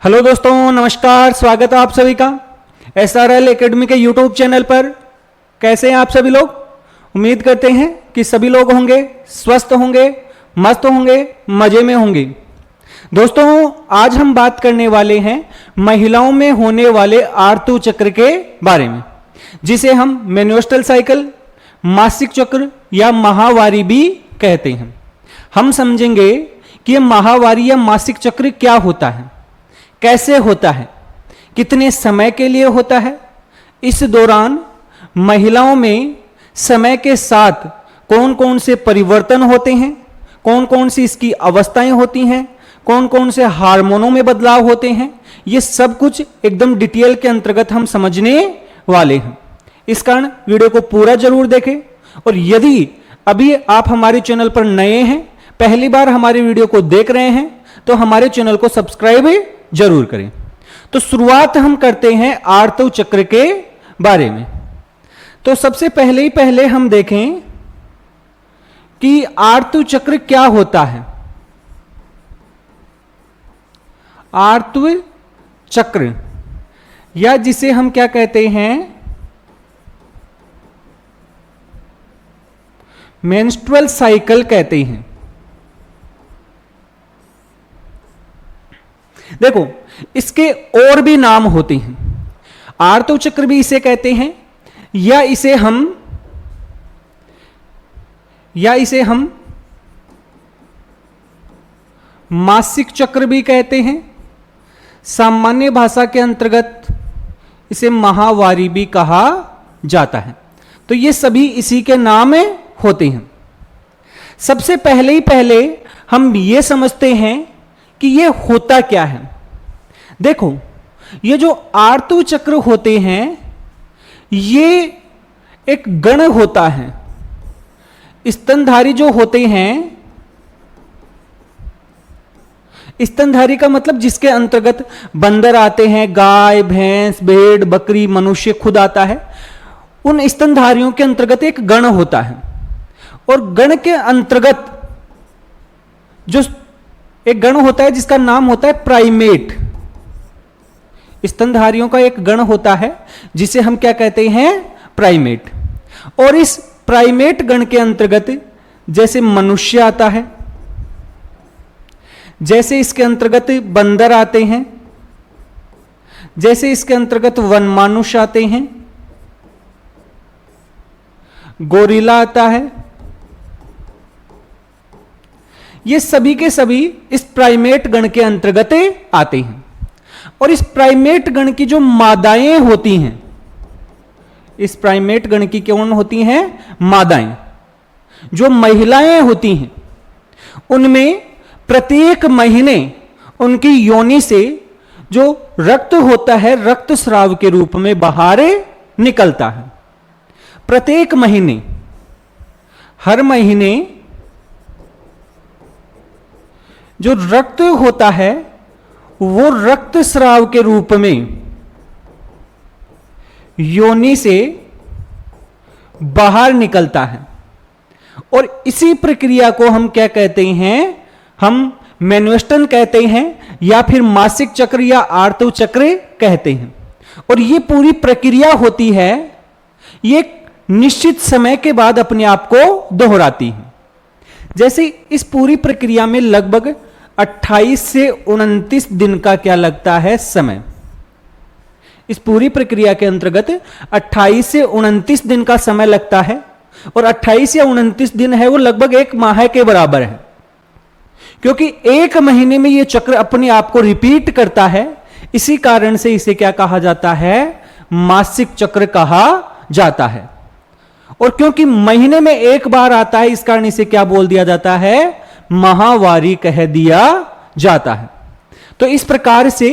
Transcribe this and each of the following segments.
Hello दोस्तों, नमस्कार। स्वागत है आप सभी का SRL एकेडमी के यूट्यूब चैनल पर। कैसे हैं आप सभी लोग? उम्मीद करते हैं कि सभी लोग होंगे स्वस्थ होंगे, मस्त होंगे, मजे में होंगे। दोस्तों, आज हम बात करने वाले हैं महिलाओं में होने वाले आर्तु चक्र के बारे में, जिसे हम मेन्स्ट्रुअल साइकिल, मासिक चक्र या माहवारी भी कहते हैं। हम समझेंगे कि यह माहवारी या मासिक चक्र क्या होता है, कैसे होता है, कितने समय के लिए होता है, इस दौरान महिलाओं में समय के साथ कौन कौन से परिवर्तन होते हैं, कौन कौन सी इसकी अवस्थाएं होती हैं, कौन कौन से हार्मोनों में बदलाव होते हैं, ये सब कुछ एकदम डिटेल के अंतर्गत हम समझने वाले हैं। इस कारण वीडियो को पूरा जरूर देखें। और यदि अभी आप हमारे चैनल पर नए हैं, पहली बार हमारे वीडियो को देख रहे हैं, तो हमारे चैनल को सब्सक्राइब जरूर करें। तो शुरुआत हम करते हैं आर्तु चक्र के बारे में। तो सबसे पहले हम देखें कि आर्तु चक्र क्या होता है। आर्तु चक्र या जिसे हम क्या कहते हैं, मेंस्ट्रुअल साइकिल कहते हैं। देखो, इसके और भी नाम होते हैं। आर्तु चक्र भी इसे कहते हैं, या इसे हम मासिक चक्र भी कहते हैं। सामान्य भाषा के अंतर्गत इसे माहवारी भी कहा जाता है। तो ये सभी इसी के नाम होते हैं। सबसे पहले हम ये समझते हैं कि ये होता क्या है। देखो, ये जो आर्तु चक्र होते हैं, ये एक गण होता है। स्तनधारी जो होते हैं, स्तनधारी का मतलब जिसके अंतर्गत बंदर आते हैं, गाय, भैंस, भेड़, बकरी, मनुष्य खुद आता है, उन स्तनधारियों के अंतर्गत एक गण होता है। और गण के अंतर्गत जो एक गण होता है जिसका नाम होता है प्राइमेट। स्तनधारियों का एक गण होता है जिसे हम क्या कहते हैं, प्राइमेट। और इस प्राइमेट गण के अंतर्गत जैसे मनुष्य आता है, जैसे इसके अंतर्गत बंदर आते हैं, जैसे इसके अंतर्गत वनमानुष आते हैं, गोरिल्ला आता है, ये सभी के सभी इस प्राइमेट गण के अंतर्गत आते हैं। और इस प्राइमेट गण की जो मादाएं होती हैं, इस प्राइमेट गण की कौन होती हैं, मादाएं। जो महिलाएं होती हैं, उनमें प्रत्येक महीने उनकी योनि से जो रक्त होता है, रक्त स्राव के रूप में बाहर निकलता है। प्रत्येक महीने, हर महीने जो रक्त होता है वो रक्त स्राव के रूप में योनि से बाहर निकलता है। और इसी प्रक्रिया को हम क्या कहते हैं, हम मेन्स्ट्रुअल कहते हैं, या फिर मासिक चक्र या आर्तु चक्र कहते हैं। और ये पूरी प्रक्रिया होती है, ये निश्चित समय के बाद अपने आप को दोहराती है। जैसे इस पूरी प्रक्रिया में लगभग 28 से 29 दिन का क्या लगता है, समय। इस पूरी प्रक्रिया के अंतर्गत 28 से 29 दिन का समय लगता है। और 28 या 29 दिन है वो लगभग एक माह के बराबर है, क्योंकि एक महीने में ये चक्र अपने आप को रिपीट करता है। इसी कारण से इसे क्या कहा जाता है, मासिक चक्र कहा जाता है। और क्योंकि महीने में एक बार आता है, इस कारण इसे क्या बोल दिया जाता है, माहवारी कह दिया जाता है। तो इस प्रकार से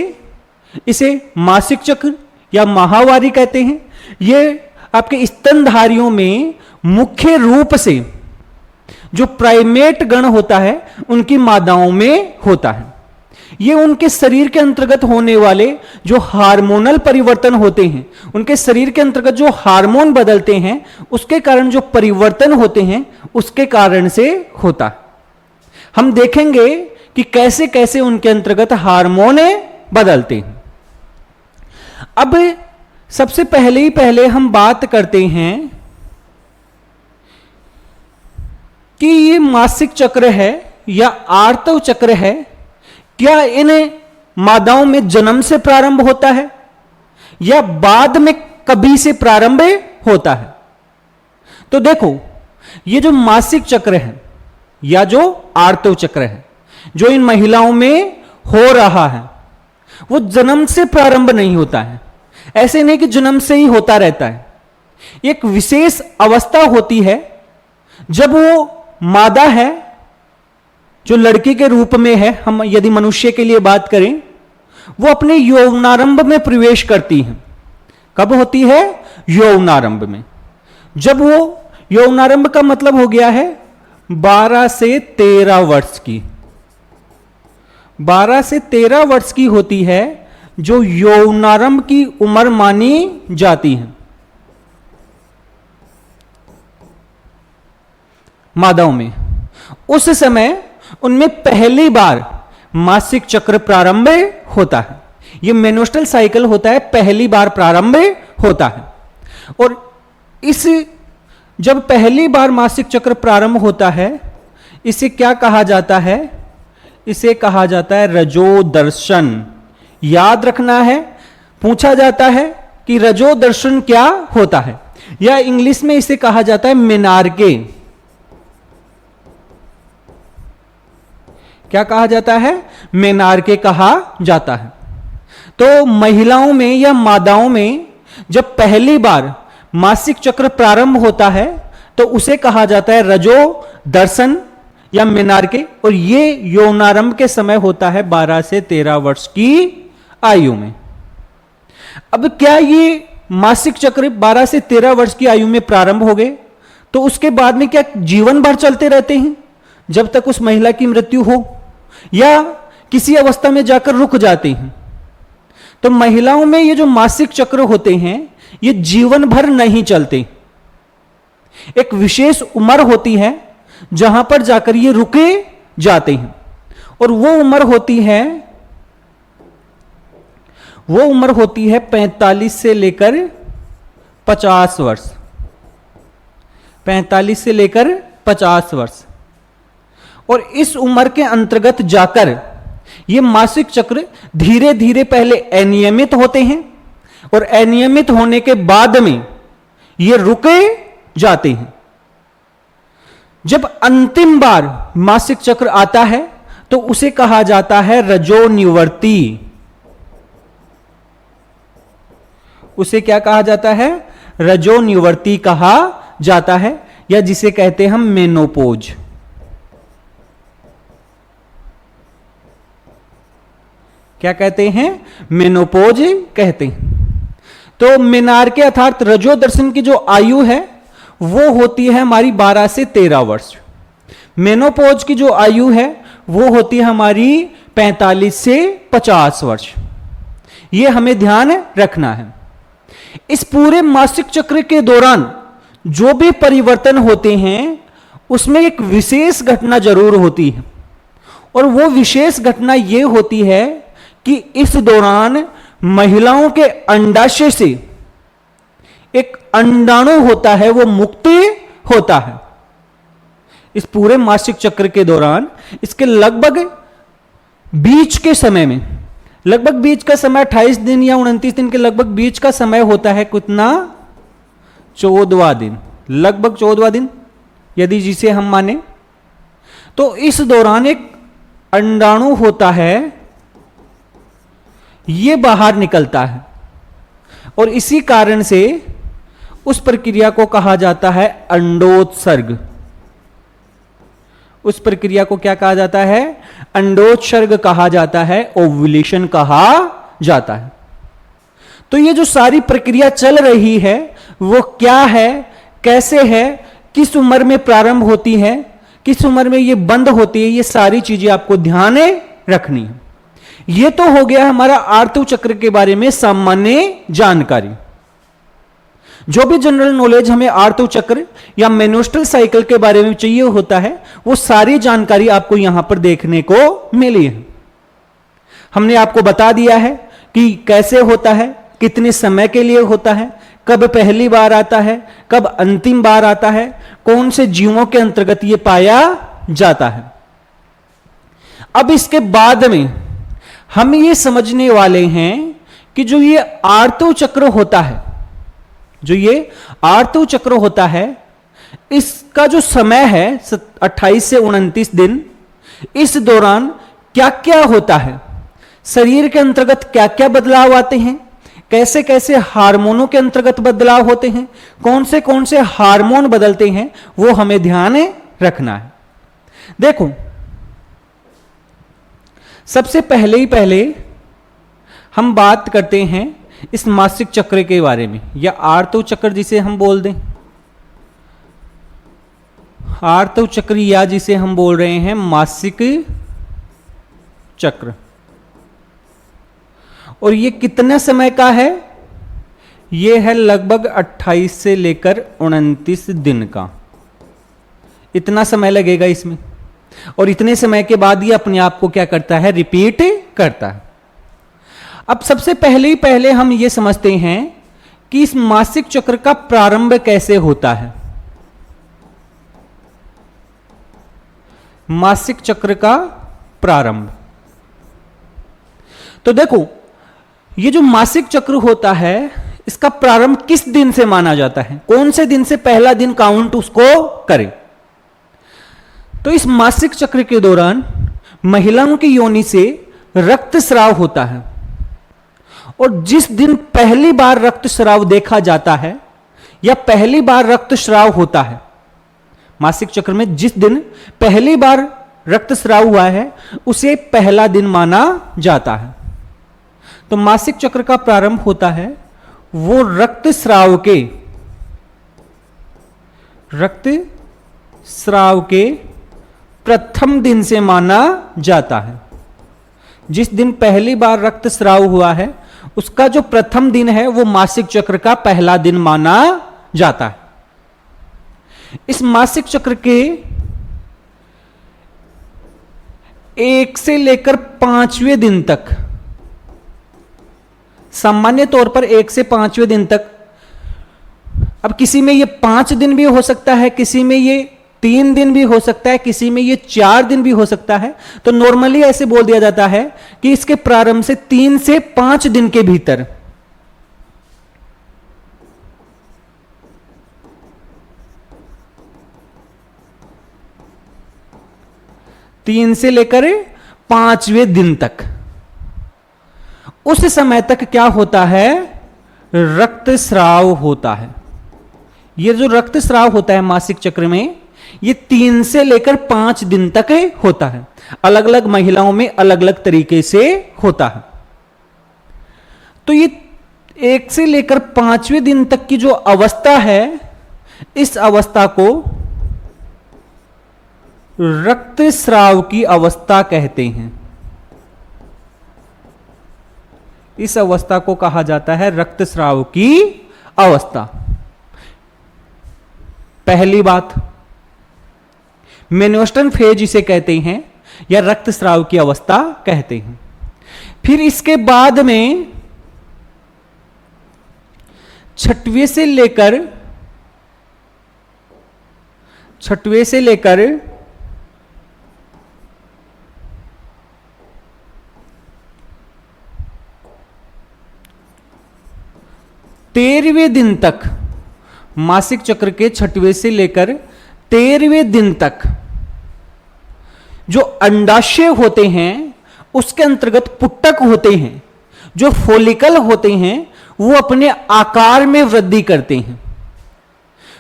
इसे मासिक चक्र या माहवारी कहते हैं। ये आपके स्तनधारियों में मुख्य रूप से जो प्राइमेट गण होता है उनकी मादाओं में होता है। ये उनके शरीर के अंतर्गत होने वाले जो हार्मोनल परिवर्तन होते हैं, उनके शरीर के अंतर्गत जो हार्मोन बदलते हैं, उसके कारण जो परिवर्तन होते हैं, उसके कारण से होता है। हम देखेंगे कि कैसे कैसे उनके अंतर्गत हार्मोन बदलते हैं। अब सबसे पहले हम बात करते हैं कि ये मासिक चक्र है या आर्तव चक्र है, क्या इन मादाओं में जन्म से प्रारंभ होता है या बाद में कभी से प्रारंभ होता है? तो देखो, ये जो मासिक चक्र है या जो आर्तव चक्र है जो इन महिलाओं में हो रहा है, वो जन्म से प्रारंभ नहीं होता है। ऐसे नहीं कि जन्म से ही होता रहता है। एक विशेष अवस्था होती है जब वो मादा है, जो लड़की के रूप में है, हम यदि मनुष्य के लिए बात करें, वो अपने यौवनारंभ में प्रवेश करती है। कब होती है? यौवनारंभ में। जब वो यौवनारंभ का मतलब हो गया है 12 से 13 वर्ष की, 12 से 13 वर्ष की होती है जो यौवनारंभ की उम्र मानी जाती है मादाओं में। उस समय उनमें पहली बार मासिक चक्र प्रारंभ होता है। यह मेनोस्ट्रल साइकिल होता है, पहली बार प्रारंभ होता है। और इस जब पहली बार मासिक चक्र प्रारंभ होता है, इसे क्या कहा जाता है? इसे कहा जाता है रजो दर्शन। याद रखना है, पूछा जाता है कि रजो दर्शन क्या होता है, या इंग्लिश में इसे कहा जाता है मेनार्के। क्या कहा जाता है? मेनार्के कहा जाता है। तो महिलाओं में या मादाओं में जब पहली बार मासिक चक्र प्रारंभ होता है तो उसे कहा जाता है रजो दर्शन या मेनार्के। और ये यौवनारंभ के समय होता है 12 से 13 वर्ष की आयु में। अब क्या ये मासिक चक्र 12 से 13 वर्ष की आयु में प्रारंभ हो गए तो उसके बाद में क्या जीवन भर चलते रहते हैं जब तक उस महिला की मृत्यु हो, या किसी अवस्था में जाकर रुक जाते हैं? तो महिलाओं में ये जो मासिक चक्र होते हैं ये जीवन भर नहीं चलते। एक विशेष उम्र होती है जहां पर जाकर ये रुके जाते हैं, और वो उम्र होती है 45 से लेकर 50 वर्ष। 45 से लेकर 50 वर्ष। और इस उम्र के अंतर्गत जाकर ये मासिक चक्र धीरे धीरे पहले अनियमित होते हैं और अनियमित होने के बाद में ये रुके जाते हैं। जब अंतिम बार मासिक चक्र आता है तो उसे कहा जाता है रजोनिवर्ती। उसे क्या कहा जाता है? रजोनिवर्ती कहा जाता है, या जिसे कहते हैं हम मेनोपोज। क्या कहते हैं? मेनोपोज कहते हैं। तो मेनार्के अर्थात रजो दर्शन की जो आयु है वो होती है हमारी 12 से 13 वर्ष। मेनोपोज की जो आयु है वो होती है हमारी 45 से 50 वर्ष। ये हमें ध्यान रखना है। इस पूरे मासिक चक्र के दौरान जो भी परिवर्तन होते हैं उसमें एक विशेष घटना जरूर होती है, और वो विशेष घटना ये होती है कि इस दौरान महिलाओं के अंडाशय से एक अंडाणु होता है, वो मुक्त होता है। इस पूरे मासिक चक्र के दौरान इसके लगभग बीच के समय में, लगभग बीच का समय 28 दिन या 29 दिन के लगभग बीच का समय होता है। कितना? 14वां दिन, लगभग 14वां दिन यदि जिसे हम माने। तो इस दौरान एक अंडाणु होता है, ये बाहर निकलता है, और इसी कारण से उस प्रक्रिया को कहा जाता है अंडोत्सर्ग। उस प्रक्रिया को क्या कहा जाता है? अंडोत्सर्ग कहा जाता है, ओव्यूलेशन कहा जाता है। तो ये जो सारी प्रक्रिया चल रही है वो क्या है, कैसे है, किस उम्र में प्रारंभ होती है, किस उम्र में ये बंद होती है, ये सारी चीजें आपको ध्यान रखनी है। ये तो हो गया हमारा आर्तव चक्र के बारे में सामान्य जानकारी। जो भी जनरल नॉलेज हमें आर्तव चक्र या मेनोस्ट्रल साइकिल के बारे में चाहिए होता है वो सारी जानकारी आपको यहां पर देखने को मिली है। हमने आपको बता दिया है कि कैसे होता है, कितने समय के लिए होता है, कब पहली बार आता है, कब अंतिम बार आता है, कौन से जीवों के अंतर्गत ये पाया जाता है। अब इसके बाद में हम ये समझने वाले हैं कि जो ये आर्तव चक्र होता है, जो ये आर्तव चक्र होता है, इसका जो समय है 28 से 29 दिन, इस दौरान क्या क्या होता है, शरीर के अंतर्गत क्या क्या बदलाव आते हैं, कैसे कैसे हार्मोनों के अंतर्गत बदलाव होते हैं, कौन से हार्मोन बदलते हैं, वो हमें ध्यान रखना है। देखो, सबसे पहले हम बात करते हैं इस मासिक चक्र के बारे में, या आर्तव चक्र जिसे हम बोल दें, आर्तव चक्र, या जिसे हम बोल रहे हैं मासिक चक्र। और ये कितने समय का है? ये है लगभग 28 से लेकर 29 दिन का। इतना समय लगेगा इसमें, और इतने समय के बाद ये अपने आप को क्या करता है? रिपीट करता है। अब सबसे पहले हम ये समझते हैं कि इस मासिक चक्र का प्रारंभ कैसे होता है। मासिक चक्र का प्रारंभ, तो देखो, ये जो मासिक चक्र होता है, इसका प्रारंभ किस दिन से माना जाता है? कौन से दिन से पहला दिन काउंट उसको करें? तो इस मासिक चक्र के दौरान महिलाओं की योनि से रक्तस्राव होता है, और जिस दिन पहली बार रक्तस्राव देखा जाता है या पहली बार रक्तस्राव होता है, मासिक चक्र में जिस दिन पहली बार रक्तस्राव हुआ है, उसे पहला दिन माना जाता है। तो मासिक चक्र का प्रारंभ होता है वो रक्तस्राव के प्रथम दिन से माना जाता है। जिस दिन पहली बार रक्तस्राव हुआ है, उसका जो प्रथम दिन है वो मासिक चक्र का पहला दिन माना जाता है। इस मासिक चक्र के 1 से लेकर 5वें दिन तक, सामान्य तौर पर 1 से 5वें दिन तक, अब किसी में ये 5 दिन भी हो सकता है, किसी में ये 3 दिन भी हो सकता है, किसी में ये 4 दिन भी हो सकता है। तो नॉर्मली ऐसे बोल दिया जाता है कि इसके प्रारंभ से 3 से 5 दिन के भीतर, तीन से लेकर 5वें दिन तक, उस समय तक क्या होता है? रक्तस्राव होता है। ये जो रक्तस्राव होता है मासिक चक्र में, ये 3 से लेकर 5 दिन तक होता है। अलग अलग महिलाओं में अलग अलग तरीके से होता है। तो ये 1 से लेकर 5वें दिन तक की जो अवस्था है, इस अवस्था को रक्तस्राव की अवस्था कहते हैं। इस अवस्था को कहा जाता है रक्तस्राव की अवस्था। पहली बात, मेन्स्ट्रुअल फेज इसे कहते हैं, या रक्तस्राव की अवस्था कहते हैं। फिर इसके बाद में 6वें से लेकर 13वें दिन तक, मासिक चक्र के 6वें से लेकर 13वें दिन तक जो अंडाशय होते हैं, उसके अंतर्गत पुट्टक होते हैं, जो फोलिकल होते हैं, वो अपने आकार में वृद्धि करते हैं।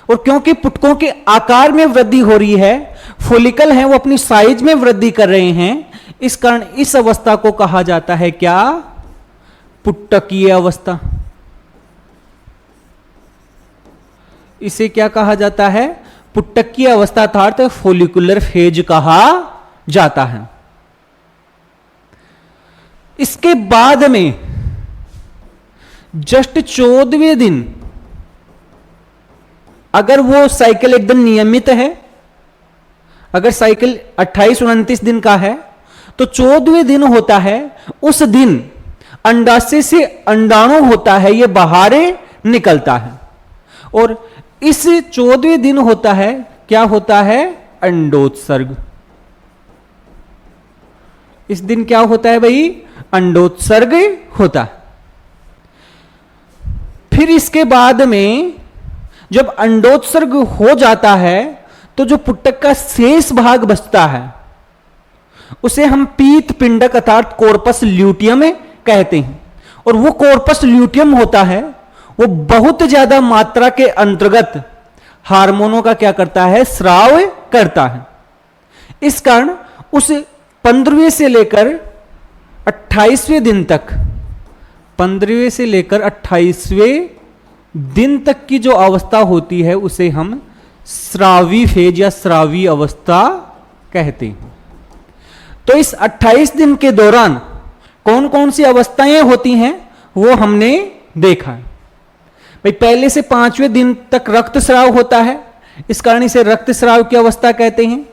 और क्योंकि पुटकों के आकार में वृद्धि हो रही है, फोलिकल है वो अपनी साइज में वृद्धि कर रहे हैं, इस कारण इस अवस्था को कहा जाता है क्या? पुट्टकीय अवस्था। इसे क्या कहा जाता है? पुट्टकीय अवस्था, अर्थात फोलिकुलर फेज कहा जाता है। इसके बाद में जस्ट 14वें दिन, अगर वो साइकिल एकदम नियमित है, अगर साइकिल 28-29 दिन का है, तो 14वें दिन होता है, उस दिन अंडाशय से अंडाणु होता है, यह बाहर निकलता है। और इस 14वें दिन होता है, क्या होता है? अंडोत्सर्ग। इस दिन क्या होता है भाई? अंडोत्सर्ग होता है। फिर इसके बाद में जब अंडोत्सर्ग हो जाता है तो जो पुटक का शेष भाग बचता है उसे हम पीत पिंडक अर्थात कॉर्पस ल्यूटियम कहते हैं। और वो कॉर्पस ल्यूटियम होता है, वो बहुत ज्यादा मात्रा के अंतर्गत हार्मोनों का क्या करता है? स्राव करता है। इस कारण उस 15वें से लेकर 28वें दिन तक, 15वें से लेकर 28वें दिन तक की जो अवस्था होती है उसे हम स्रावी फेज या स्रावी अवस्था कहते हैं। तो इस 28 दिन के दौरान कौन कौन सी अवस्थाएं होती हैं वो हमने देखा है भाई। पहले से 5वें दिन तक रक्तस्राव होता है, इस कारण इसे रक्तस्राव की अवस्था कहते हैं।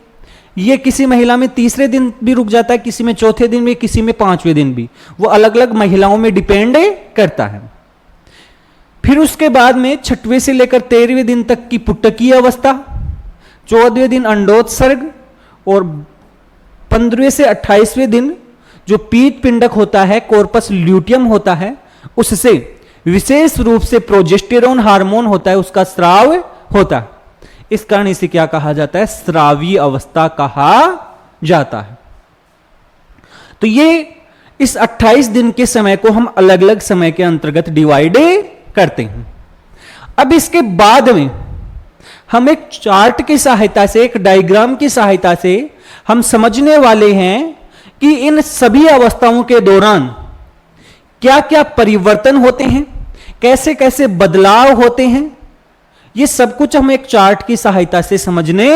ये किसी महिला में 3रे दिन भी रुक जाता है, किसी में 4थे दिन भी, किसी में 5वें दिन भी, वो अलग अलग महिलाओं में डिपेंड करता है। फिर उसके बाद में 6वें से लेकर 13वें दिन तक की पुटकीय अवस्था, 14वें दिन अंडोत्सर्ग और 15वें से 28वें दिन जो पीत पिंडक होता है, कॉर्पस ल्यूटियम होता है, उससे विशेष रूप से प्रोजेस्टेरोन हार्मोन होता है, उसका स्राव होता है। इस कारण इसे क्या कहा जाता है? स्रावी अवस्था कहा जाता है। तो ये इस 28 दिन के समय को हम अलग अलग समय के अंतर्गत डिवाइड करते हैं। अब इसके बाद में हम एक चार्ट की सहायता से, एक डायग्राम की सहायता से हम समझने वाले हैं कि इन सभी अवस्थाओं के दौरान क्या क्या परिवर्तन होते हैं, कैसे कैसे बदलाव होते हैं, ये सब कुछ हम एक चार्ट की सहायता से समझने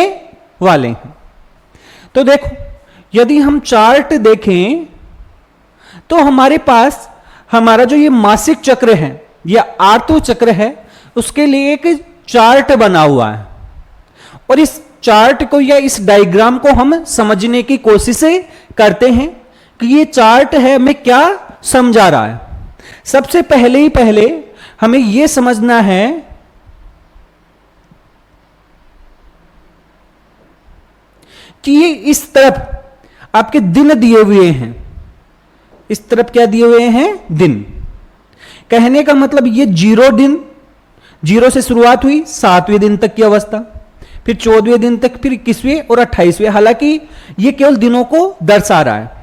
वाले हैं। तो देखो, यदि हम चार्ट देखें तो हमारे पास हमारा जो ये मासिक चक्र है या आर्तव चक्र है, उसके लिए एक चार्ट बना हुआ है। और इस चार्ट को या इस डायग्राम को हम समझने की कोशिश करते हैं कि ये चार्ट है हमें क्या समझा रहा है। सबसे पहले हमें यह समझना है कि ये इस तरफ आपके दिन दिए हुए हैं, इस तरफ क्या दिए हुए हैं? दिन। कहने का मतलब ये 0 दिन, 0 से शुरुआत हुई 7वें दिन तक की अवस्था, फिर 14वें दिन तक, फिर 21वें और 28वें। हालांकि ये केवल दिनों को दर्शा रहा है।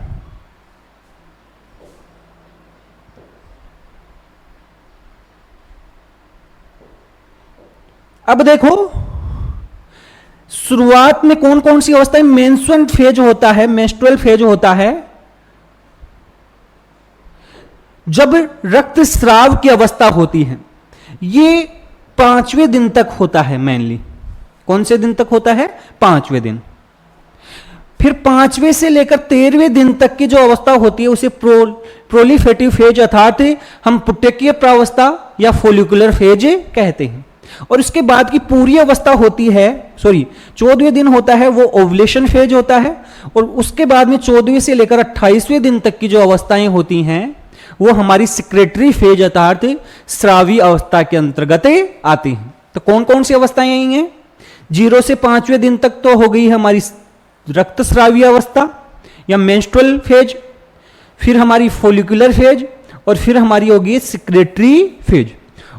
अब देखो, शुरुआत में कौन कौन सी अवस्था है? मेंस्ट्रुअल फेज होता है, मेंस्ट्रुअल फेज होता है जब रक्तस्राव की अवस्था होती है। ये 5वें दिन तक होता है मेनली। कौन से दिन तक होता है? 5वें दिन। फिर 5वें से लेकर 13वें दिन तक की जो अवस्था होती है उसे प्रोलिफेटिव फेज अर्थात हम पुटकीय प्रावस्था या फोलिकुलर फेज कहते हैं। और इसके बाद की पूरी अवस्था होती है, 14वें दिन होता है वो ओवुलेशन फेज होता है। और उसके बाद में 14वें से लेकर 28वें दिन तक की जो अवस्थाएं होती हैं वो हमारी सिक्रेटरी फेज अर्थात स्रावी अवस्था के अंतर्गत आती हैं। तो कौन कौन सी अवस्थाएं आई हैं? 0 से 5वें दिन तक तो हो गई हमारी रक्तस्रावी अवस्था या मेंस्ट्रुअल फेज, फिर हमारी फोलिकुलर फेज, और फिर हमारी होगी सिक्रेटरी फेज।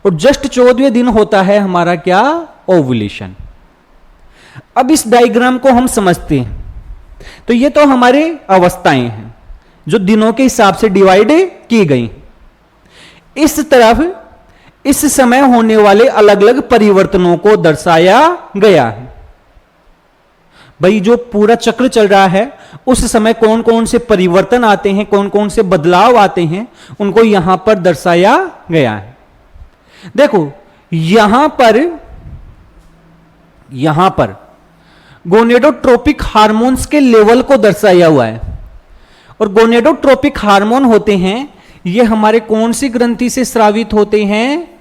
और जस्ट 14वें दिन होता है हमारा क्या? ओवुलेशन। अब इस डायग्राम को हम समझते हैं तो ये तो हमारे अवस्थाएं हैं जो दिनों के हिसाब से डिवाइड की गई। इस तरफ इस समय होने वाले अलग अलग परिवर्तनों को दर्शाया गया है। भाई जो पूरा चक्र चल रहा है उस समय कौन कौन से परिवर्तन आते हैं, कौन कौन से बदलाव आते हैं, उनको यहां पर दर्शाया गया है। देखो, यहां पर गोनेडोट्रोपिक हार्मोन्स के लेवल को दर्शाया हुआ है। और गोनेडोट्रोपिक हार्मोन होते हैं ये हमारे कौन सी ग्रंथि से स्रावित होते हैं?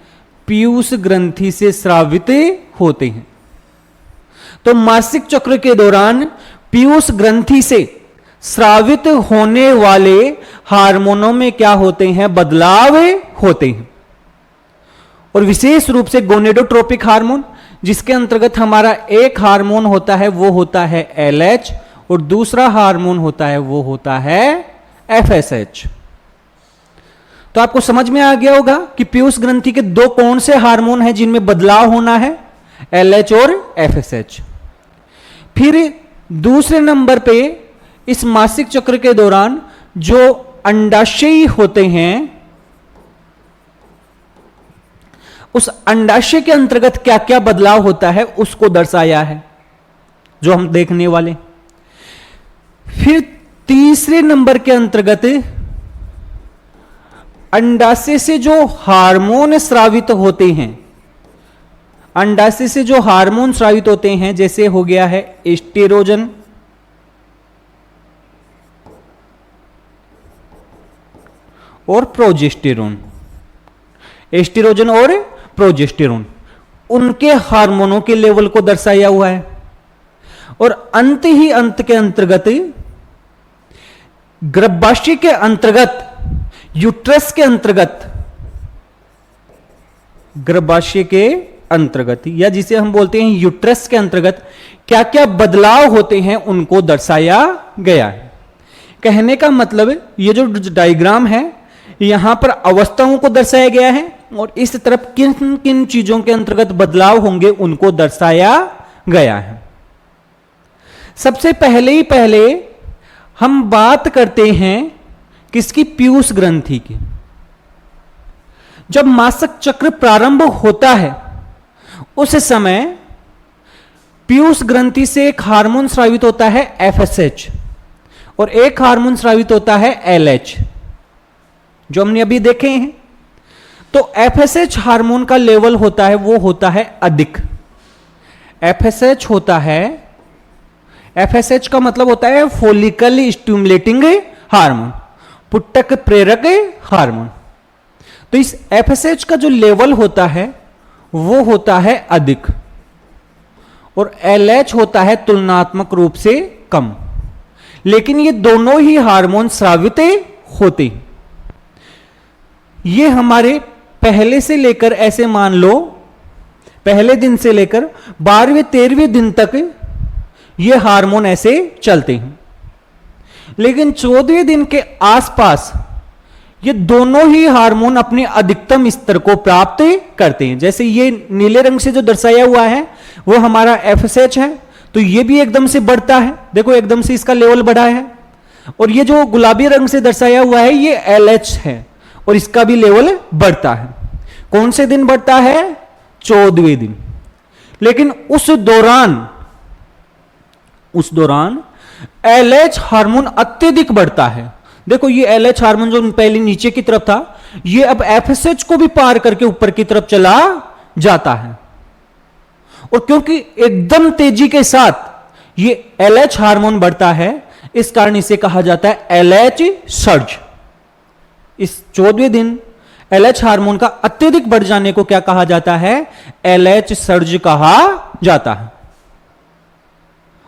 पीयूष ग्रंथि से स्रावित होते हैं। तो मासिक चक्र के दौरान पीयूष ग्रंथि से स्रावित होने वाले हार्मोनों में क्या होते हैं, बदलाव होते हैं। और विशेष रूप से गोनेडोट्रोपिक हार्मोन, जिसके अंतर्गत हमारा एक हार्मोन होता है वो होता है LH और दूसरा हार्मोन होता है वो होता है FSH। तो आपको समझ में आ गया होगा कि पीयूष ग्रंथि के दो कौन से हार्मोन हैं जिनमें बदलाव होना है, LH और FSH। फिर दूसरे नंबर पे इस मासिक चक्र के दौरान जो अंडाशय होते हैं, उस अंडाशय के अंतर्गत क्या क्या बदलाव होता है उसको दर्शाया है, जो हम देखने वाले। फिर तीसरे नंबर के अंतर्गत अंडाशय से जो हार्मोन स्रावित होते हैं, अंडाशय से जो हार्मोन स्रावित होते हैं, जैसे हो गया है एस्टेरोजन और प्रोजेस्टेरोन, एस्टेरोजन और प्रोजेस्टेरोन, उनके हार्मोनों के लेवल को दर्शाया हुआ है। और अंत ही अंत के अंतर्गत गर्भाशय के अंतर्गत, यूट्रस के अंतर्गत, गर्भाशय के अंतर्गत या जिसे हम बोलते हैं यूट्रस के अंतर्गत क्या क्या बदलाव होते हैं उनको दर्शाया गया है। कहने का मतलब ये जो डायग्राम है यहां पर अवस्थाओं को दर्शाया गया है और इस तरफ किन किन चीजों के अंतर्गत बदलाव होंगे उनको दर्शाया गया है। सबसे पहले हम बात करते हैं किसकी, पीयूष ग्रंथि की। जब मासिक चक्र प्रारंभ होता है उस समय पीयूष ग्रंथि से एक हार्मोन स्रावित होता है FSH और एक हार्मोन स्रावित होता है LH, जो हमने अभी देखे हैं। तो FSH हार्मोन का लेवल होता है वो होता है अधिक। FSH होता है, FSH का मतलब होता है फॉलिकल स्टिमुलेटिंग हार्मोन, पुट्टक प्रेरक हार्मोन। तो इस FSH का जो लेवल होता है वो होता है अधिक और LH होता है तुलनात्मक रूप से कम। लेकिन ये दोनों ही हार्मोन स्रावित होते हैं। ये हमारे पहले से लेकर, ऐसे मान लो पहले दिन से लेकर 12वें 13वें दिन तक ये हार्मोन ऐसे चलते हैं। लेकिन 14वें दिन के आसपास ये दोनों ही हार्मोन अपने अधिकतम स्तर को प्राप्त करते हैं। जैसे ये नीले रंग से जो दर्शाया हुआ है वो हमारा FSH है, तो ये भी एकदम से बढ़ता है, देखो एकदम से इसका लेवल बढ़ा है। और ये जो गुलाबी रंग से दर्शाया हुआ है ये LH है और इसका भी लेवल बढ़ता है। कौन से दिन बढ़ता है? 14वें दिन। लेकिन उस दौरान LH हार्मोन अत्यधिक बढ़ता है। देखो ये LH हार्मोन जो पहले नीचे की तरफ था ये अब FSH को भी पार करके ऊपर की तरफ चला जाता है। और क्योंकि एकदम तेजी के साथ ये LH हार्मोन बढ़ता है, इस कारण इसे कहा जाता है LH सर्ज। इस 14वें दिन LH हार्मोन का अत्यधिक बढ़ जाने को क्या कहा जाता है? LH सर्ज कहा जाता है।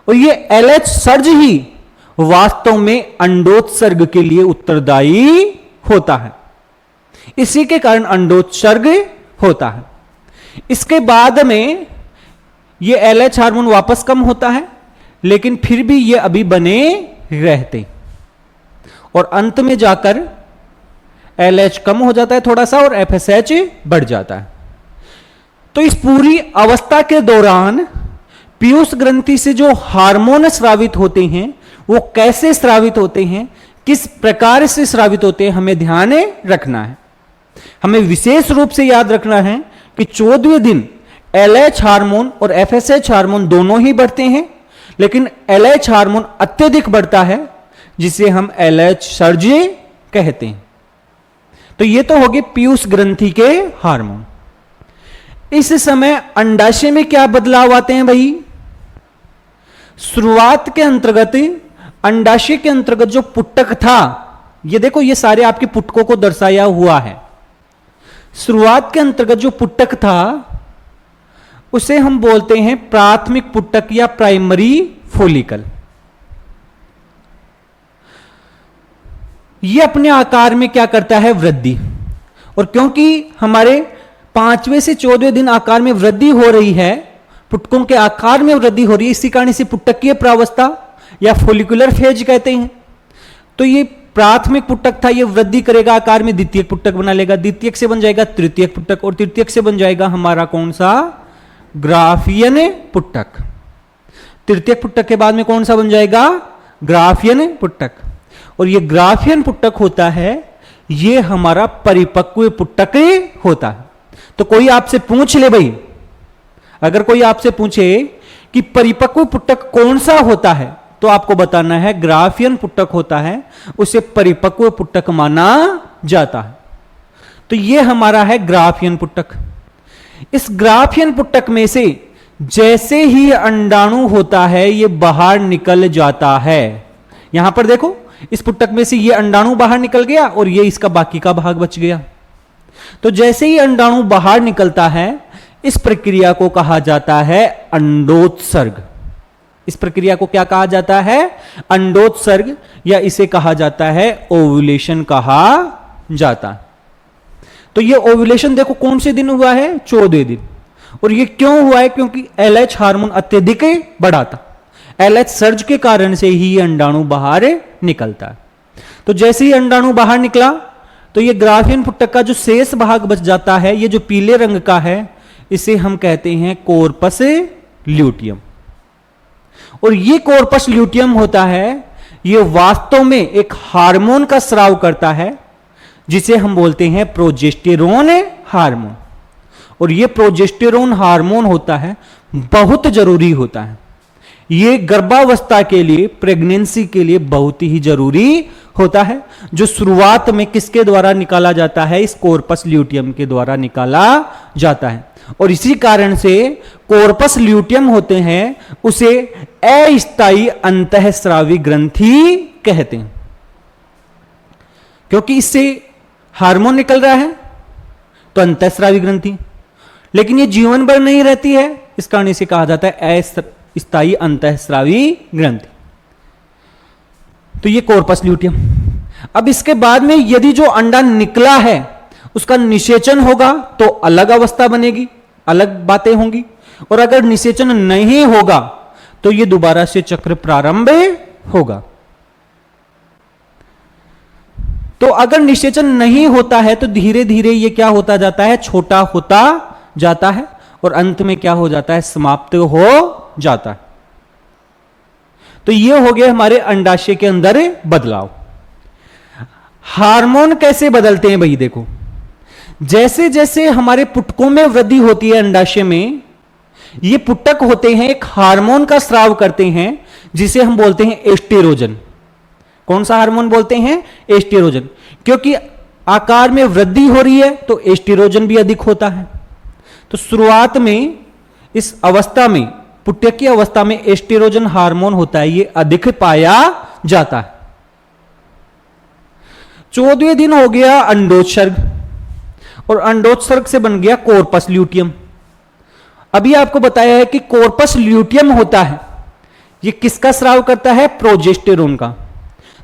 और ये LH सर्ज ही वास्तव में अंडोत्सर्ग के लिए उत्तरदायी होता है। इसी के कारण अंडोत्सर्ग होता है। इसके बाद में ये LH हार्मोन वापस कम होता है, लेकिन फिर भी ये अभी बने रहते और अंत में जाकर LH कम हो जाता है थोड़ा सा और FSH बढ़ जाता है। तो इस पूरी अवस्था के दौरान पीयूष ग्रंथि से जो हार्मोन स्रावित होते हैं वो कैसे स्रावित होते हैं, किस प्रकार से स्रावित होते हैं, हमें ध्यान रखना है। हमें विशेष रूप से याद रखना है कि 14वें दिन LH हार्मोन और FSH हार्मोन दोनों ही बढ़ते हैं, लेकिन LH हार्मोन अत्यधिक बढ़ता है जिसे हम LH सर्ज कहते हैं। तो ये तो हो गए पीयूष ग्रंथि के हार्मोन। इस समय अंडाशय में क्या बदलाव आते हैं भाई? शुरुआत के अंतर्गत अंडाशय के अंतर्गत जो पुट्टक था, ये देखो ये सारे आपके पुटकों को दर्शाया हुआ है। शुरुआत के अंतर्गत जो पुट्टक था उसे हम बोलते हैं प्राथमिक पुट्टक या प्राइमरी फोलिकल। ये अपने आकार में क्या करता है, वृद्धि। और क्योंकि हमारे 5वें से 14वें दिन आकार में वृद्धि हो रही है, पुटकों के आकार में वृद्धि हो रही है, इसी कारण इसे पुटकीय प्रावस्था या फोलिकुलर फेज कहते हैं। तो ये प्राथमिक पुटक था, ये वृद्धि करेगा आकार में, द्वितीयक पुटक बना लेगा, द्वितीयक से बन जाएगा तृतीयक पुटक, और तृतीयक से बन जाएगा हमारा कौन सा, ग्राफियन पुटक। तृतीयक पुटक के बाद में कौन सा बन जाएगा, ग्राफियन पुटक। और ये ग्राफियन पुटक होता है, ये हमारा परिपक्व पुटक होता है। तो कोई आपसे पूछ ले भाई, अगर कोई आपसे पूछे कि परिपक्व पुटक कौन सा होता है, तो आपको बताना है ग्राफियन पुटक होता है, उसे परिपक्व पुटक माना जाता है। तो यह हमारा है ग्राफियन पुटक। इस ग्राफियन पुटक में से जैसे ही अंडाणु होता है, यह बाहर निकल जाता है। यहां पर देखो, इस पुटक में से यह अंडाणु बाहर निकल गया और यह इसका बाकी का भाग बच गया। तो जैसे ही अंडाणु बाहर निकलता है, इस प्रक्रिया को कहा जाता है अंडोत्सर्ग। इस प्रक्रिया को क्या कहा जाता है, अंडोत्सर्ग, या इसे कहा जाता है ओव्यूलेशन कहा जाता है। तो ये ओव्यूलेशन देखो कौन से दिन हुआ है, 14वें दिन। और ये क्यों हुआ है, क्योंकि LH हार्मोन अत्यधिक बढ़ा था। LH सर्ज के कारण से ही अंडाणु बाहर निकलता है। तो जैसे ही अंडाणु बाहर निकला, तो ये ग्राफियन पुटक का जो शेष भाग बच जाता है, ये जो पीले रंग का है, इसे हम कहते हैं कॉर्पस ल्यूटियम। और ये कॉर्पस ल्यूटियम होता है, ये वास्तव में एक हार्मोन का स्राव करता है, जिसे हम बोलते हैं प्रोजेस्टेरोन हार्मोन। और ये प्रोजेस्टेरोन हार्मोन होता है, बहुत जरूरी होता है। ये गर्भावस्था के लिए, प्रेगनेंसी के लिए बहुत ही जरूरी होता है, जो शुरुआत में किसके द्वारा निकाला जाता है, इस कॉर्पस ल्यूटियम के द्वारा निकाला जाता है। और इसी कारण से कॉर्पस ल्यूटियम होते हैं, उसे अस्थायी अंतःस्रावी ग्रंथि कहते हैं, क्योंकि इससे हार्मोन निकल रहा है, तो अंतःस्रावी ग्रंथि। लेकिन ये जीवन भर नहीं रहती है, इस कारण इसे कहा जाता है अस्थायी अंतःस्रावी ग्रंथि। तो ये कॉर्पस ल्यूटियम। अब इसके बाद में यदि जो अंडा निकला है उसका निषेचन होगा, तो अलग अवस्था बनेगी, अलग बातें होंगी। और अगर निषेचन नहीं होगा, तो ये दोबारा से चक्र प्रारंभ होगा। तो अगर निषेचन नहीं होता है, तो धीरे धीरे ये क्या होता जाता है, छोटा होता जाता है, और अंत में क्या हो जाता है, समाप्त हो जाता है। तो ये हो गया हमारे अंडाशय के अंदर बदलाव। हार्मोन कैसे बदलते हैं भाई, देखो, जैसे जैसे हमारे पुटकों में वृद्धि होती है अंडाशय में, ये पुटक होते हैं, एक हार्मोन का स्राव करते हैं, जिसे हम बोलते हैं एस्टेरोजन। कौन सा हार्मोन बोलते हैं, एस्टेरोजन। क्योंकि आकार में वृद्धि हो रही है, तो एस्टेरोजन भी अधिक होता है। तो शुरुआत में इस अवस्था में, पुटक की अवस्था में एस्टेरोजन हार्मोन होता है, ये अधिक पाया जाता है। 14वें दिन हो गया अंडोत्सर्ग, और अंडोत्सर्ग से बन गया कॉर्पस ल्यूटियम। अभी आपको बताया है कि कॉर्पस ल्यूटियम होता है, ये किसका स्राव करता है, प्रोजेस्टेरोन का।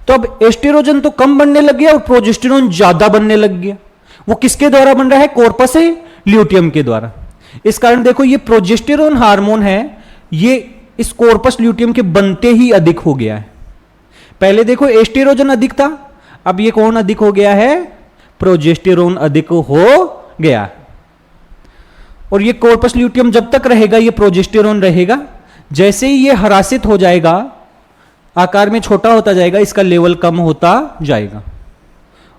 तो अब एस्टेरोजन तो कम बनने लग गया और प्रोजेस्टेरोन ज्यादा बनने लग गया। वो किसके द्वारा बन रहा है, कॉर्पस ल्यूटियम के द्वारा। इस कारण देखो, ये प्रोजेस्टेरोन हार्मोन है, ये इस कॉर्पस ल्यूटियम के बनते ही अधिक हो गया है। पहले देखो एस्टेरोजन अधिक था, अब ये कौन अधिक हो गया है, प्रोजेस्टेरोन अधिक हो गया। और ये कॉर्पस ल्यूटियम जब तक रहेगा, ये प्रोजेस्टेरोन रहेगा। जैसे ही ये ह्रासित हो जाएगा, आकार में छोटा होता जाएगा, इसका लेवल कम होता जाएगा,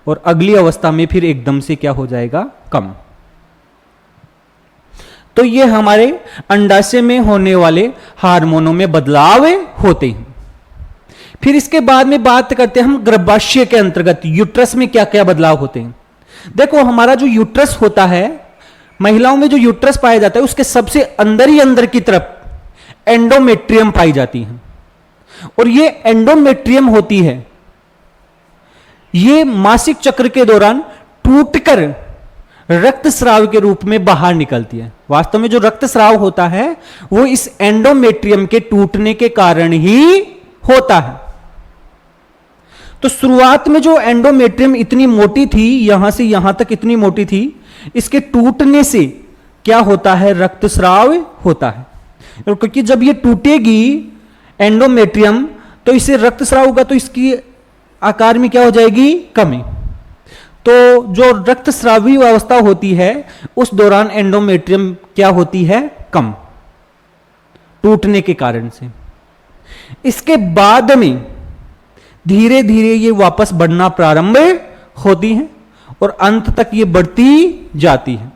और अगली अवस्था में फिर एकदम से क्या हो जाएगा, कम। तो ये हमारे अंडाशय में होने वाले हार्मोनों में बदलाव होते हैं। फिर इसके बाद में बात करते हैं हम गर्भाशय के अंतर्गत यूट्रस में क्या क्या बदलाव होते हैं। देखो, हमारा जो यूट्रस होता है, महिलाओं में जो यूट्रस पाया जाता है, उसके सबसे अंदर ही अंदर की तरफ एंडोमेट्रियम पाई जाती है। और ये एंडोमेट्रियम होती है, ये मासिक चक्र के दौरान टूटकर रक्तस्राव के रूप में बाहर निकलती है। वास्तव में जो रक्तस्राव होता है, वो इस एंडोमेट्रियम के टूटने के कारण ही होता है। तो शुरुआत में जो एंडोमेट्रियम इतनी मोटी थी, यहां से यहां तक इतनी मोटी थी, इसके टूटने से क्या होता है, रक्तस्राव होता है। क्योंकि जब ये टूटेगी एंडोमेट्रियम तो इससे रक्तस्राव होगा, तो इसकी आकार में क्या हो जाएगी, कमी। तो जो रक्तस्रावी अवस्था होती है उस दौरान एंडोमेट्रियम क्या होती है, कम, टूटने के कारण से। इसके बाद में धीरे धीरे ये वापस बढ़ना प्रारंभ होती है और अंत तक ये बढ़ती जाती है।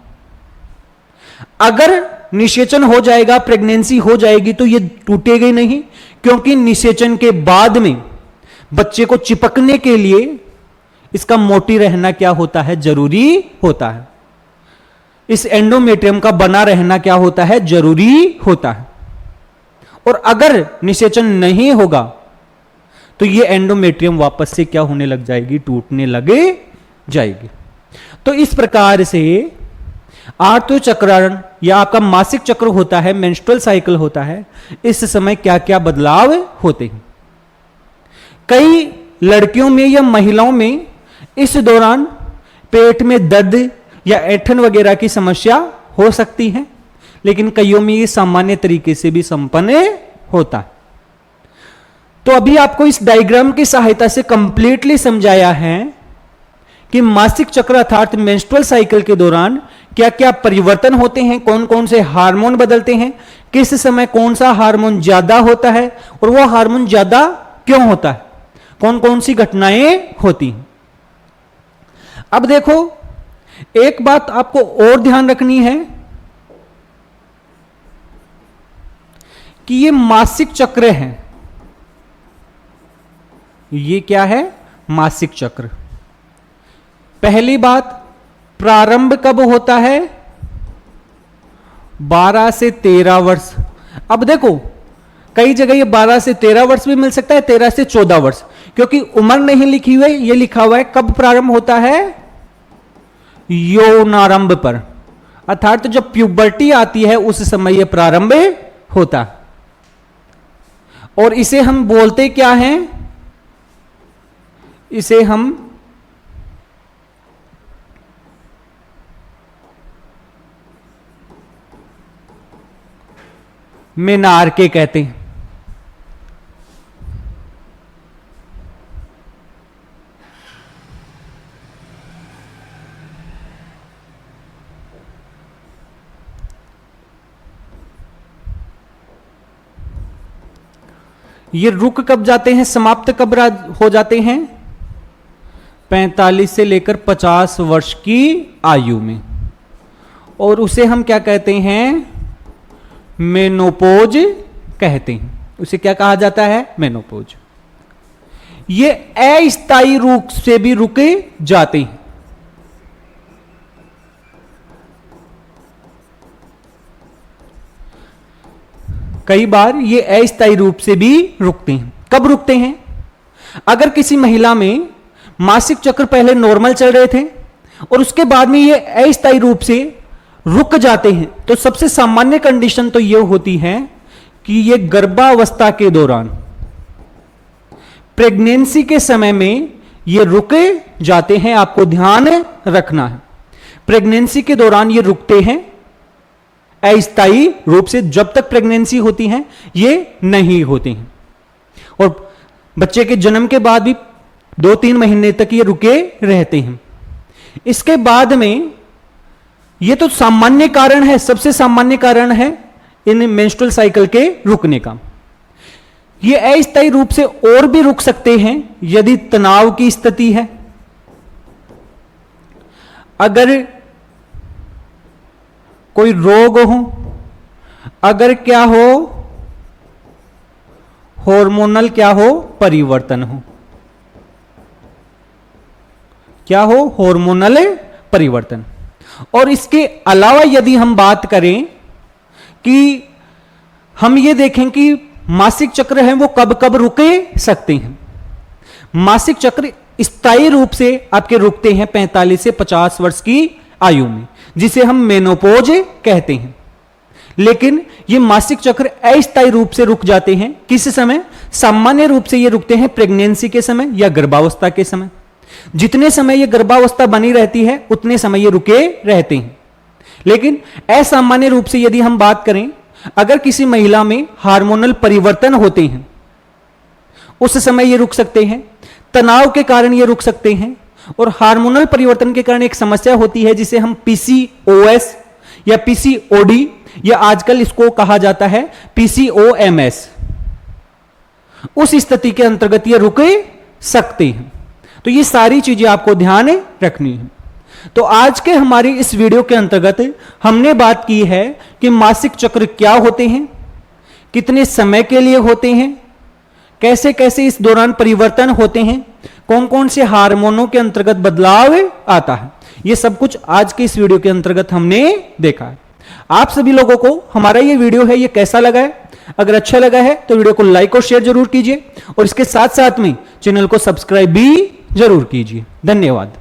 अगर निषेचन हो जाएगा, प्रेगनेंसी हो जाएगी, तो ये टूटेगी नहीं, क्योंकि निषेचन के बाद में बच्चे को चिपकने के लिए इसका मोटी रहना क्या होता है, जरूरी होता है। इस एंडोमेट्रियम का बना रहना क्या होता है, जरूरी होता है। और अगर निषेचन नहीं होगा तो ये एंडोमेट्रियम वापस से क्या होने लग जाएगी, टूटने लगे जाएगी। तो इस प्रकार से आर्तव चक्रण या आपका मासिक चक्र होता है, मेंस्ट्रुअल साइकिल होता है, इस समय क्या क्या बदलाव होते हैं। कई लड़कियों में या महिलाओं में इस दौरान पेट में दर्द या ऐंठन वगैरह की समस्या हो सकती है, लेकिन कईयों में ये सामान्य तरीके से भी संपन्न होता है। तो अभी आपको इस डायग्राम की सहायता से कंप्लीटली समझाया है कि मासिक चक्र अर्थात मेंस्ट्रुअल साइकिल के दौरान क्या क्या परिवर्तन होते हैं, कौन कौन से हार्मोन बदलते हैं, किस समय कौन सा हार्मोन ज्यादा होता है और वो हार्मोन ज्यादा क्यों होता है, कौन कौन सी घटनाएं होती हैं। अब देखो, एक बात आपको और ध्यान रखनी है कि ये मासिक चक्र है। ये क्या है, मासिक चक्र। पहली बात, प्रारंभ कब होता है, 12 से 13 वर्ष। अब देखो, कई जगह ये 12 से 13 वर्ष भी मिल सकता है, 13 से 14 वर्ष, क्योंकि उम्र नहीं लिखी हुई, ये लिखा हुआ है कब प्रारंभ होता है, यौनारंभ पर, अर्थात जब प्यूबर्टी आती है उस समय यह प्रारंभ होता है। और इसे हम बोलते क्या हैं, इसे हम मेनार्के कहते हैं। ये रुक कब जाते हैं, समाप्त कब हो जाते हैं, 45 से लेकर 50 वर्ष की आयु में, और उसे हम क्या कहते हैं, मेनोपोज कहते हैं। उसे क्या कहा जाता है, मेनोपोज। ये अस्थायी रूप से भी रुके जाते हैं। कई बार ये अस्थायी रूप से भी रुकते हैं। कब रुकते हैं, अगर किसी महिला में मासिक चक्र पहले नॉर्मल चल रहे थे और उसके बाद में ये अस्थायी रूप से रुक जाते हैं, तो सबसे सामान्य कंडीशन तो ये होती है कि ये गर्भावस्था के दौरान, प्रेगनेंसी के समय में ये रुके जाते हैं। आपको ध्यान रखना है, प्रेगनेंसी के दौरान ये रुकते हैं अस्थायी रूप से। जब तक प्रेगनेंसी होती है ये नहीं होते हैं, और बच्चे के जन्म के बाद भी 2-3 महीने तक ये रुके रहते हैं। इसके बाद में ये तो सामान्य कारण है, सबसे सामान्य कारण है इन मेंस्ट्रुअल साइकिल के रुकने का। ये अस्थायी रूप से और भी रुक सकते हैं यदि तनाव की स्थिति है, अगर कोई रोग हो, अगर क्या हो, हार्मोनल क्या हो, परिवर्तन हो, क्या हो, हार्मोनल परिवर्तन। और इसके अलावा यदि हम बात करें कि हम ये देखें कि मासिक चक्र है वो कब कब रुके सकते हैं। मासिक चक्र स्थायी रूप से आपके रुकते हैं 45 से 50 वर्ष की आयु में, जिसे हम मेनोपोज कहते हैं। लेकिन ये मासिक चक्र अस्थायी रूप से रुक जाते हैं। किस समय? सामान्य रूप से ये रुकते हैं प्रेगनेंसी के समय या गर्भावस्था के समय। जितने समय ये गर्भावस्था बनी रहती है उतने समय ये रुके रहते हैं। लेकिन असामान्य रूप से यदि हम बात करें, अगर किसी महिला में हार्मोनल परिवर्तन होते हैं उस समय ये रुक सकते हैं, तनाव के कारण ये रुक सकते हैं। और हार्मोनल परिवर्तन के कारण एक समस्या होती है जिसे हम पीसीओएस या पीसीओडी या आजकल इसको कहा जाता है पीसीओएमएस, उस स्थिति के अंतर्गत ये रुक सकते हैं। तो ये सारी चीजें आपको ध्यान रखनी है। तो आज के हमारी इस वीडियो के अंतर्गत हमने बात की है कि मासिक चक्र क्या होते हैं, कितने समय के लिए होते हैं, कैसे कैसे इस दौरान परिवर्तन होते हैं, कौन कौन से हार्मोनों के अंतर्गत बदलाव आता है। ये सब कुछ आज के इस वीडियो के अंतर्गत हमने देखा है। आप सभी लोगों को हमारा ये वीडियो है ये कैसा लगा है? अगर अच्छा लगा है तो वीडियो को लाइक और शेयर जरूर कीजिए और इसके साथ साथ में चैनल को सब्सक्राइब भी जरूर कीजिए। धन्यवाद।